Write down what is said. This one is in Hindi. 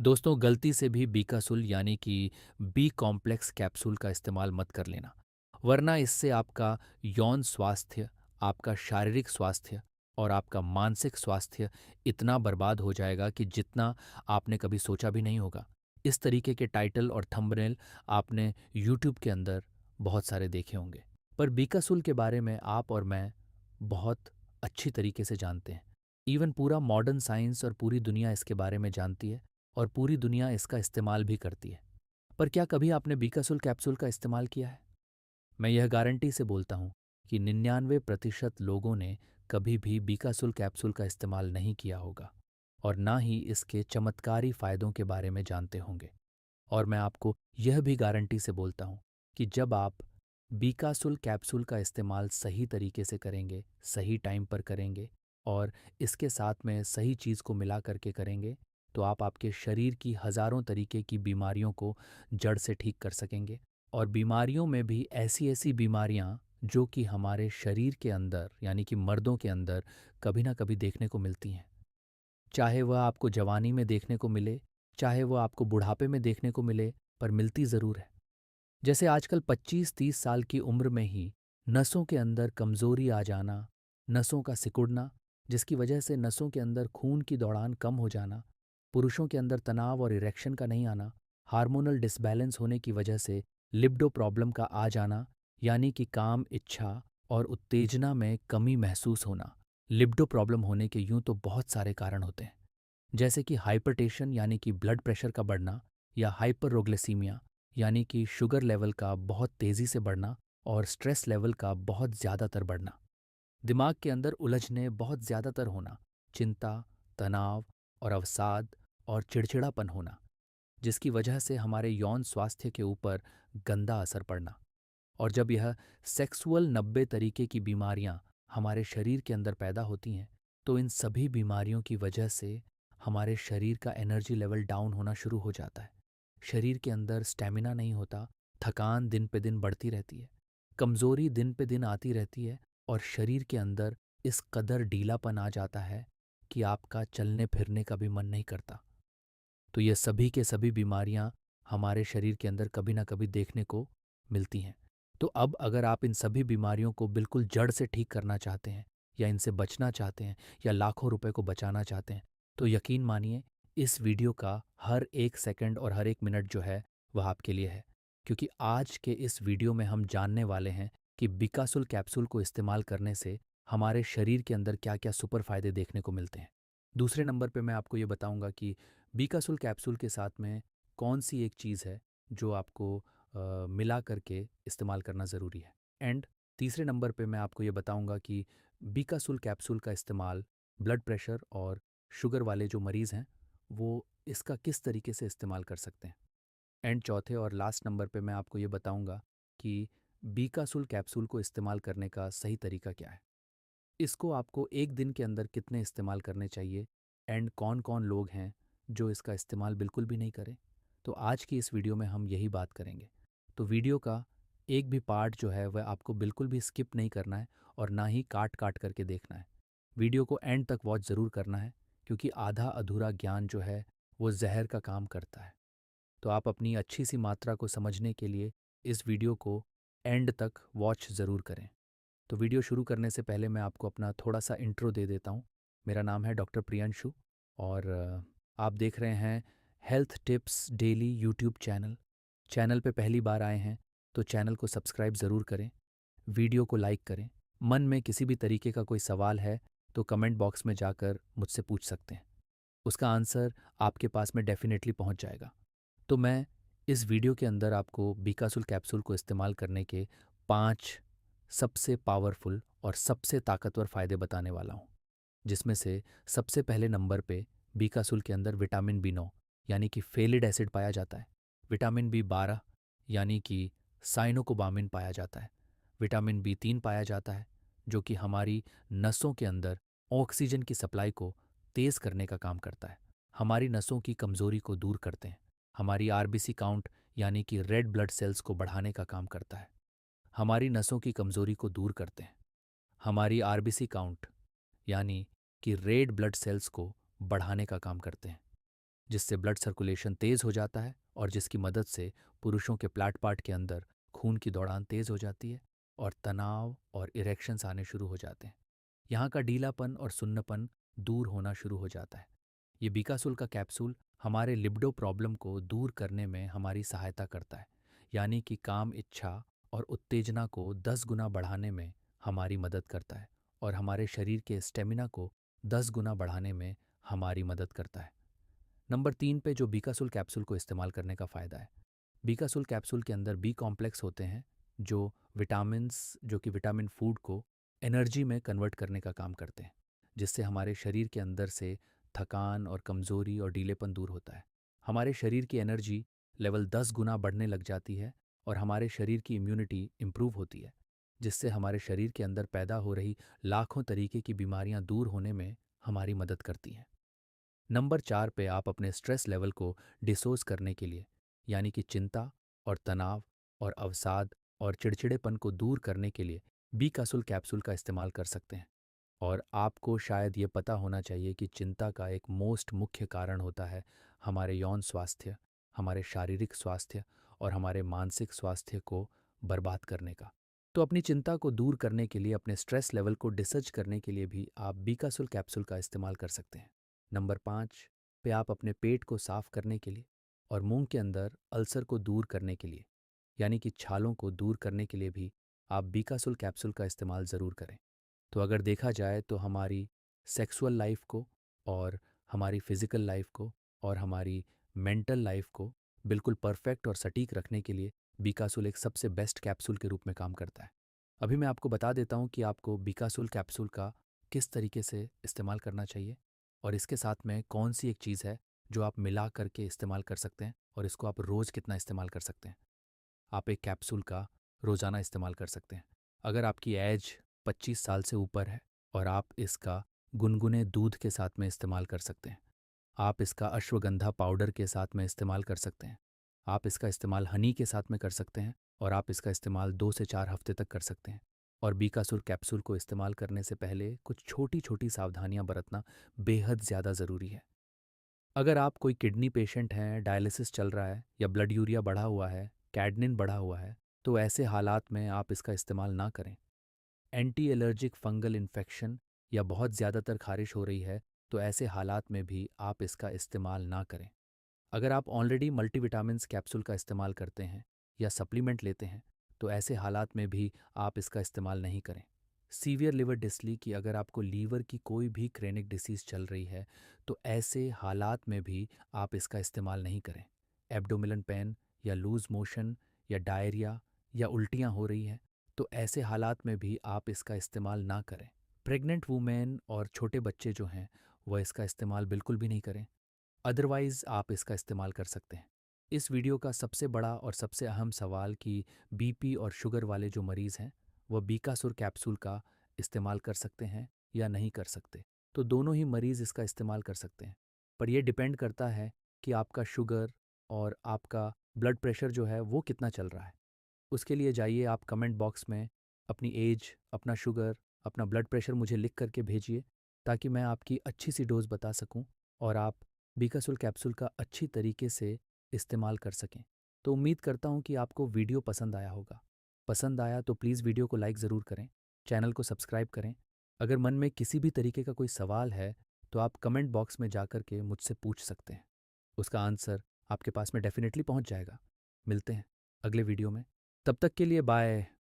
दोस्तों, गलती से भी बीकासुल यानी कि बी कॉम्प्लेक्स कैप्सूल का इस्तेमाल मत कर लेना, वरना इससे आपका यौन स्वास्थ्य, आपका शारीरिक स्वास्थ्य और आपका मानसिक स्वास्थ्य इतना बर्बाद हो जाएगा कि जितना आपने कभी सोचा भी नहीं होगा। इस तरीके के टाइटल और थंबनेल आपने यूट्यूब के अंदर बहुत सारे देखे होंगे। पर बीकासुल के बारे में आप और मैं बहुत अच्छी तरीके से जानते हैं। इवन पूरा मॉडर्न साइंस और पूरी दुनिया इसके बारे में जानती है और पूरी दुनिया इसका इस्तेमाल भी करती है। पर क्या कभी आपने बीकासुल कैप्सूल का इस्तेमाल किया है? मैं यह गारंटी से बोलता हूँ कि 99% लोगों ने कभी भी बीकासुल कैप्सूल का इस्तेमाल नहीं किया होगा और ना ही इसके चमत्कारी फ़ायदों के बारे में जानते होंगे। और मैं आपको यह भी गारंटी से बोलता हूँ कि जब आप बीकासुल कैप्सूल का इस्तेमाल सही तरीके से करेंगे, सही टाइम पर करेंगे और इसके साथ में सही चीज़ को मिला करके करेंगे, तो आप आपके शरीर की हज़ारों तरीके की बीमारियों को जड़ से ठीक कर सकेंगे। और बीमारियों में भी ऐसी-ऐसी बीमारियाँ जो कि हमारे शरीर के अंदर यानी कि मर्दों के अंदर कभी ना कभी देखने को मिलती हैं। चाहे वह आपको जवानी में देखने को मिले, चाहे वह आपको बुढ़ापे में देखने को मिले, पर मिलती ज़रूर है। जैसे आजकल 25-30 साल की उम्र में ही नसों के अंदर कमज़ोरी आ जाना, नसों का सिकुड़ना, जिसकी वजह से नसों के अंदर खून की दौड़ान कम हो जाना, पुरुषों के अंदर तनाव और इरेक्शन का नहीं आना, हार्मोनल डिसबैलेंस होने की वजह से लिबिडो प्रॉब्लम का आ जाना, यानी कि काम इच्छा और उत्तेजना में कमी महसूस होना। लिबिडो प्रॉब्लम होने के यूं तो बहुत सारे कारण होते हैं, जैसे कि हाइपरटेंशन यानी कि ब्लड प्रेशर का बढ़ना, या हाइपरोग्लिसीमिया यानी कि शुगर लेवल का बहुत तेज़ी से बढ़ना, और स्ट्रेस लेवल का बहुत ज़्यादातर बढ़ना। दिमाग के अंदर उलझने बहुत ज़्यादातर होना, चिंता, तनाव और अवसाद और चिड़चिड़ापन होना, जिसकी वजह से हमारे यौन स्वास्थ्य के ऊपर गंदा असर पड़ना। और जब यह सेक्सुअल 90 तरीके की बीमारियां हमारे शरीर के अंदर पैदा होती हैं, तो इन सभी बीमारियों की वजह से हमारे शरीर का एनर्जी लेवल डाउन होना शुरू हो जाता है। शरीर के अंदर स्टैमिना नहीं होता, थकान दिन पे दिन बढ़ती रहती है, कमज़ोरी दिन पे दिन आती रहती है और शरीर के अंदर इस कदर ढीलापन आ जाता है कि आपका चलने फिरने का भी मन नहीं करता। तो ये सभी के सभी बीमारियां हमारे शरीर के अंदर कभी ना कभी देखने को मिलती हैं। तो अब अगर आप इन सभी बीमारियों को बिल्कुल जड़ से ठीक करना चाहते हैं, या इनसे बचना चाहते हैं, या लाखों रुपए को बचाना चाहते हैं, तो यकीन मानिए इस वीडियो का हर एक सेकंड और हर एक मिनट जो है वह आपके लिए है। क्योंकि आज के इस वीडियो में हम जानने वाले हैं कि बिकासुल कैप्सूल को इस्तेमाल करने से हमारे शरीर के अंदर क्या क्या सुपर फायदे देखने को मिलते हैं। दूसरे नंबर पे मैं आपको ये बताऊंगा कि बीकासुल कैप्सूल के साथ में कौन सी एक चीज़ है जो आपको मिला करके इस्तेमाल करना ज़रूरी है। एंड तीसरे नंबर पे मैं आपको ये बताऊंगा कि बीकासुल कैप्सूल का इस्तेमाल ब्लड प्रेशर और शुगर वाले जो मरीज़ हैं वो इसका किस तरीके से इस्तेमाल कर सकते हैं। एंड चौथे और लास्ट नंबर पे मैं आपको ये बताऊंगा कि बीकासुल कैप्सूल को इस्तेमाल करने का सही तरीका क्या है। इसको आपको एक दिन के अंदर कितने इस्तेमाल करने चाहिए, एंड कौन कौन लोग हैं जो इसका इस्तेमाल बिल्कुल भी नहीं करें। तो आज की इस वीडियो में हम यही बात करेंगे। तो वीडियो का एक भी पार्ट जो है वह आपको बिल्कुल भी स्किप नहीं करना है और ना ही काट काट करके देखना है। वीडियो को एंड तक वॉच ज़रूर करना है, क्योंकि आधा अधूरा ज्ञान जो है वो जहर का काम करता है। तो आप अपनी अच्छी सी मात्रा को समझने के लिए इस वीडियो को एंड तक वॉच ज़रूर करें। तो वीडियो शुरू करने से पहले मैं आपको अपना थोड़ा-सा इंट्रो दे देता हूँ। मेरा नाम है डॉक्टर प्रियांशु और आप देख रहे हैं health tips daily YouTube channel. Channel पे पहली बार आए हैं तो चैनल को सब्सक्राइब ज़रूर करें, वीडियो को लाइक करें। मन में किसी भी तरीके का कोई सवाल है तो कमेंट बॉक्स में जाकर मुझसे पूछ सकते हैं। उसका आंसर आपके पास में डेफ़िनेटली पहुँच जाएगा। तो मैं इस वीडियो के अंदर आपको बीकासुल कैप्सूल को इस्तेमाल करने के 5 सबसे पावरफुल और सबसे ताकतवर फ़ायदे बताने वाला हूँ। जिसमें से सबसे पहले नंबर पे बीकासुल के अंदर विटामिन बी 9 यानी कि फेलिक एसिड पाया जाता है। विटामिन बी 12 यानी कि साइनोकोबामिन पाया जाता है। विटामिन बी 3 पाया जाता है, जो कि हमारी नसों के अंदर ऑक्सीजन की सप्लाई को तेज़ करने का काम करता है, हमारी नसों की कमज़ोरी को दूर करते हैं, हमारी आरबीसी काउंट यानी कि रेड ब्लड सेल्स को बढ़ाने का काम करता है, हमारी नसों की कमज़ोरी को दूर करते हैं, हमारी आरबीसी काउंट यानी कि रेड ब्लड सेल्स को बढ़ाने का काम करते हैं। जिससे ब्लड सर्कुलेशन तेज़ हो जाता है और जिसकी मदद से पुरुषों के प्लाट पार्ट के अंदर खून की दौड़ान तेज़ हो जाती है और तनाव और इरेक्शंस आने शुरू हो जाते हैं। यहाँ का ढीलापन और सुन्नपन दूर होना शुरू हो जाता है। ये बीकासुल का कैप्सूल हमारे लिबिडो प्रॉब्लम को दूर करने में हमारी सहायता करता है, यानी कि काम इच्छा और उत्तेजना को 10 गुना बढ़ाने में हमारी मदद करता है और हमारे शरीर के स्टेमिना को 10 गुना बढ़ाने में हमारी मदद करता है। नंबर 3 पे जो बीकासुल कैप्सूल को इस्तेमाल करने का फ़ायदा है। बीकासुल कैप्सूल के अंदर बी कॉम्प्लेक्स होते हैं जो विटामिन्स जो कि विटामिन फूड को एनर्जी में कन्वर्ट करने का काम करते हैं, जिससे हमारे शरीर के अंदर से थकान और कमज़ोरी और ढीलेपन दूर होता है। हमारे शरीर की एनर्जी लेवल 10 गुना बढ़ने लग जाती है और हमारे शरीर की इम्यूनिटी इम्प्रूव होती है, जिससे हमारे शरीर के अंदर पैदा हो रही लाखों तरीके की बीमारियां दूर होने में हमारी मदद करती हैं। नंबर 4 पे आप अपने स्ट्रेस लेवल को डिसोस करने के लिए, यानी कि चिंता और तनाव और अवसाद और चिड़चिड़ेपन को दूर करने के लिए बीकासुल कैप्सूल का इस्तेमाल कर सकते हैं। और आपको शायद ये पता होना चाहिए कि चिंता का एक मोस्ट मुख्य कारण होता है हमारे यौन स्वास्थ्य, हमारे शारीरिक स्वास्थ्य और हमारे मानसिक स्वास्थ्य को बर्बाद करने का। तो अपनी चिंता को दूर करने के लिए, अपने स्ट्रेस लेवल को डिसर्ज करने के लिए भी आप बीकासुल कैप्सूल का इस्तेमाल कर सकते हैं। नंबर 5 पे आप अपने पेट को साफ करने के लिए और मुंह के अंदर अल्सर को दूर करने के लिए, यानी कि छालों को दूर करने के लिए भी आप बीकासुल कैप्सूल का इस्तेमाल ज़रूर करें। तो अगर देखा जाए तो हमारी सेक्सुअल लाइफ को और हमारी फिज़िकल लाइफ को और हमारी मेंटल लाइफ को बिल्कुल परफेक्ट और सटीक रखने के लिए बीकासुल एक सबसे बेस्ट कैप्सूल के रूप में काम करता है। अभी मैं आपको बता देता हूँ कि आपको बीकासुल कैप्सूल का किस तरीके से इस्तेमाल करना चाहिए और इसके साथ में कौन सी एक चीज़ है जो आप मिला करके इस्तेमाल कर सकते हैं और इसको आप रोज़ कितना इस्तेमाल कर सकते हैं। आप एक कैप्सूल का रोज़ाना इस्तेमाल कर सकते हैं। अगर आपकी एज 25 साल से ऊपर है और आप इसका गुनगुने दूध के साथ में इस्तेमाल कर सकते हैं। आप इसका अश्वगंधा पाउडर के साथ में इस्तेमाल कर सकते हैं। आप इसका इस्तेमाल हनी के साथ में कर सकते हैं और आप इसका इस्तेमाल 2 से 4 हफ्ते तक कर सकते हैं। और बीकासुर कैप्सूल को इस्तेमाल करने से पहले कुछ छोटी-छोटी सावधानियां बरतना बेहद ज़्यादा ज़रूरी है। अगर आप कोई किडनी पेशेंट हैं, डायलिसिस चल रहा है या ब्लड यूरिया बढ़ा हुआ है, कैडनिन बढ़ा हुआ है, तो ऐसे हालात में आप इसका इस्तेमाल ना करें। एंटी एलर्जिक फंगल इन्फेक्शन या बहुत ज़्यादातर खारिश हो रही है, तो ऐसे हालात में भी आप इसका इस्तेमाल ना करें। अगर आप ऑलरेडी मल्टीविटामिन्स कैप्सूल का इस्तेमाल करते हैं या सप्लीमेंट लेते हैं, तो ऐसे हालात में भी आप इसका इस्तेमाल नहीं करें। सीवियर लिवर डिसली की अगर आपको लीवर की कोई भी क्रेनिक डिसीज़ चल रही है, तो ऐसे हालात में भी आप इसका इस्तेमाल नहीं करें। एब्डोमिनल पेन या लूज़ मोशन या डायरिया या उल्टियाँ हो रही हैं, तो ऐसे हालात में भी आप इसका इस्तेमाल ना करें। प्रेग्नेंट वुमेन और छोटे बच्चे जो हैं, वह इसका इस्तेमाल बिल्कुल भी नहीं करें। अदरवाइज़ आप इसका इस्तेमाल कर सकते हैं। इस वीडियो का सबसे बड़ा और सबसे अहम सवाल कि बीपी और शुगर वाले जो मरीज़ हैं, वह बीकासुर कैप्सूल का इस्तेमाल कर सकते हैं या नहीं कर सकते। तो दोनों ही मरीज़ इसका इस्तेमाल कर सकते हैं। पर यह डिपेंड करता है कि आपका शुगर और आपका ब्लड प्रेशर जो है वो कितना चल रहा है। उसके लिए जाइए आप कमेंट बॉक्स में अपनी एज, अपना शुगर, अपना ब्लड प्रेशर मुझे लिख करके भेजिए, ताकि मैं आपकी अच्छी सी डोज़ बता सकूं और आप बीकासुल कैप्सूल का अच्छी तरीके से इस्तेमाल कर सकें। तो उम्मीद करता हूं कि आपको वीडियो पसंद आया होगा। पसंद आया तो प्लीज़ वीडियो को लाइक ज़रूर करें, चैनल को सब्सक्राइब करें। अगर मन में किसी भी तरीके का कोई सवाल है, तो आप कमेंट बॉक्स में जा कर के मुझसे पूछ सकते हैं। उसका आंसर आपके पास में डेफ़िनेटली पहुंच जाएगा। मिलते हैं अगले वीडियो में। तब तक के लिए बाय।